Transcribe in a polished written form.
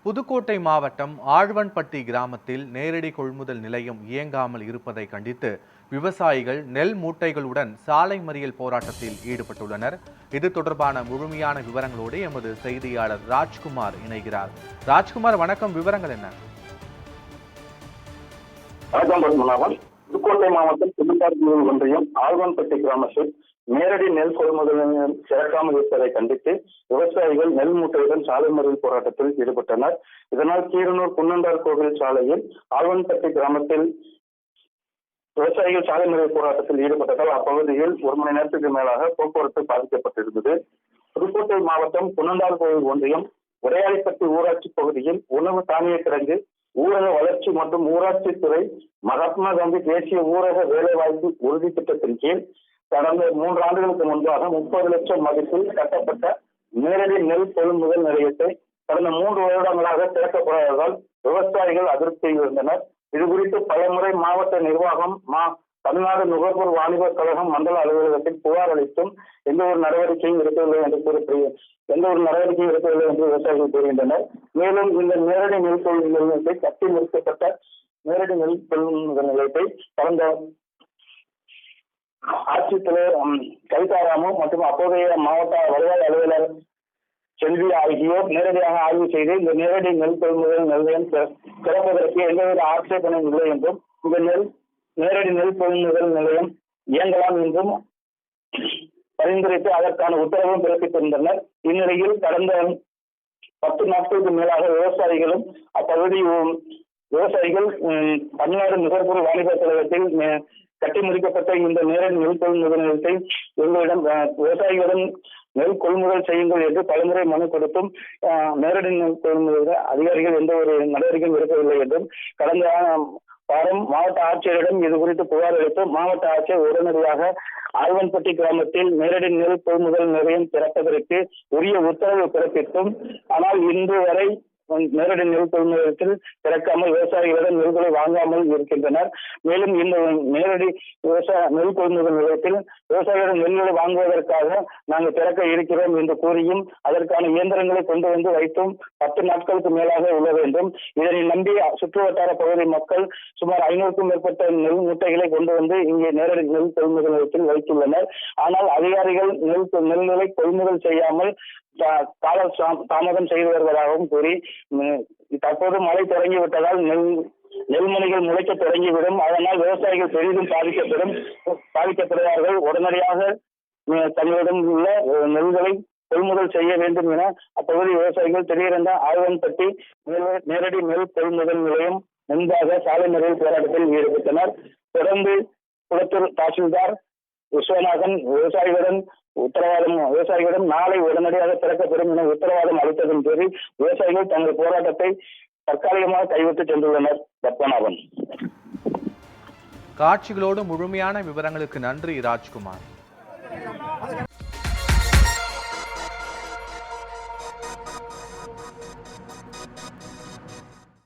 புதுக்கோட்டை மாவட்டம் ஆழ்வன்பட்டி கிராமத்தில் நேரடி கொள்முதல் நிலையம் இயங்காமல் இருப்பதை கண்டித்து விவசாயிகள் நெல் மூட்டைகளுடன் சாலை மறியல் போராட்டத்தில் ஈடுபட்டுள்ளனர். இது தொடர்பான முழுமையான விவரங்களோடு எமது செய்தியாளர் ராஜ்குமார் இணைகிறார். ராஜ்குமார், வணக்கம். விவரங்கள் என்ன? வணக்கம். புதுக்கோட்டை மாவட்டம் திருந்தார்கோவில் ஒன்றியம் ஆழ்வான்பட்டி கிராமத்தில் நேரடி நெல் கொள்முதல் சிறக்காமல் இருப்பதை கண்டித்து விவசாயிகள் நெல் மூட்டையுடன் சாலை மறியல் போராட்டத்தில் ஈடுபட்டனர். இதனால் கீரனூர் குன்னந்தார் கோவில் சாலையில் ஆழ்வான்பட்டி கிராமத்தில் விவசாயிகள் சாலை மறியல் போராட்டத்தில் ஈடுபட்டதால் அப்பகுதியில் 1 மணி நேரத்துக்கு மேலாக போக்குவரத்து பாதிக்கப்பட்டிருந்தது. புதுக்கோட்டை மாவட்டம் குன்னந்தார் கோவில் ஒன்றியம் உடையாளிப்பட்டி ஊராட்சி பகுதியில் உணவு தானிய கிடங்கு ஊரக வளர்ச்சி மற்றும் ஊராட்சித்துறை மகாத்மா காந்தி தேசிய ஊரக வேலைவாய்ப்பு உறுதி திட்டத்தின் கீழ் கடந்த 3 ஆண்டுகளுக்கு முன்பாக 30 லட்சம் மதிப்பில் கட்டப்பட்ட நேரடி நெல் கொள்முதல் நிலையத்தை கடந்த 3 வருடங்களாக திறக்கப்படாததால் விவசாயிகள் அதிருப்தியில் இருந்தனர். இது குறித்து பலமுறை மாவட்ட நிர்வாகம் தமிழ்நாடு நுகர்வோர் வாணிபர் கழகம் மண்டல அலுவலகத்தில் புகார் அளித்தும் எந்த ஒரு நடவடிக்கையும் எடுக்கவில்லை என்று விவசாயிகள் கூறுகின்றனர். மேலும் இந்த நேரடி நெல் கொள்முதல் நிலையத்தை கட்டி முடிக்கப்பட்ட நேரடி நெல் கொள்முதல் நிலையத்தை கடந்த ஆட்சித்தலைவர் கவிதாராமு மற்றும் அப்போதைய மாவட்ட வருவாய் அலுவலர் செல்வி ஆகியோர் நேரடியாக ஆய்வு செய்து இந்த நேரடி நெல் கொள்முதல் நிலையம் திறப்பதற்கு எந்தவித ஆட்சேபனையும் இல்லை என்றும் இந்த நேரடி நெல் கொள்முதல் நிலையம் இயங்கலாம் என்றும் பரிந்துரைத்து அதற்கான உத்தரவும் பிறப்பித்திருந்தனர். இந்நிலையில் கடந்த 10 நாட்களுக்கு மேலாக விவசாயிகள் தமிழ்நாடு நுகர்வோர் வாணிபர் கழகத்தில் கட்டி முடிக்கப்பட்ட இந்த நேரடி நெல் கொள்முதல் நிலையத்தை எங்களிடம் விவசாயிகளிடம் நெல் கொள்முதல் செய்யுங்கள் என்று பலமுறை மனு கொடுத்தும் நேரடி நெல் கொள்முதல் அதிகாரிகள் எந்த ஒரு நடவடிக்கையும் எடுக்கவில்லை என்றும் கடந்த வாரம் மாவட்ட ஆட்சியரிடம் இது குறித்து புகார் அளித்தும் மாவட்ட ஆட்சியர் உடனடியாக ஆழ்வான்பட்டி கிராமத்தில் நேரடி நெல் கொள்முதல் நிலையம் திறப்பதற்கு உரிய உத்தரவு பிறப்பித்தும் ஆனால் இன்று வரை நேரடி நெல் கொள்முதலத்தில் திறக்காமல் விவசாயிகளிடம் நெல்களை வாங்காமல் இருக்கின்றனர். மேலும் இந்த நேரடி நெல் கொள்முதல் நிலையத்தில் விவசாயிகளிடம் நெல்களை வாங்குவதற்காக நாங்கள் திறக்க இருக்கிறோம் என்று கூறியும் அதற்கான இயந்திரங்களை கொண்டு வந்து வைத்தும் 10 நாட்களுக்கு மேலாக உள்ளது என்றும் இதனை நம்பி சுற்றுவட்டார பகுதி மக்கள் சுமார் 500க்கும் மேற்பட்ட நெல் மூட்டைகளை கொண்டு வந்து இங்கே நேரடி நெல் கொள்முதல் நிலையத்தில் வைத்துள்ளனர். ஆனால் அதிகாரிகள் நெல்களை கொள்முதல் செய்யாமல் கால தாமதம் செய்து வருவதாகவும் கூறி தற்போது மழை தொடங்கிவிட்டதால் நெல்மணிகள் முளைக்க தொடங்கிவிடும், அதனால் விவசாயிகள் பெரிதும் பாதிக்கப்படுவார்கள். உடனடியாக தங்களிடம் உள்ள நெல்களை கொள்முதல் செய்ய வேண்டும் என அப்பகுதி விவசாயிகள் திடீரென ஆழ்வான்பட்டி நேரடி நெல் கொள்முதல் நிலையம் முன்பாக சாலை மறியல் போராட்டத்தில் ஈடுபட்டனர். தொடர்ந்து குளத்தூர் தாசில்தார் விஸ்வநாதன் விவசாயிகளிடம் நாளை உடனடியாக திறக்கப்படும் என உத்தரவாதம் அளித்ததன் பேரில் விவசாயிகள் தங்கள் போராட்டத்தை தற்காலிகமாக கைவிட்டு சென்றுள்ளனர். பத்மநாபன். காட்சிகளோடு முழுமையான விவரங்களுக்கு நன்றி ராஜ்குமார்.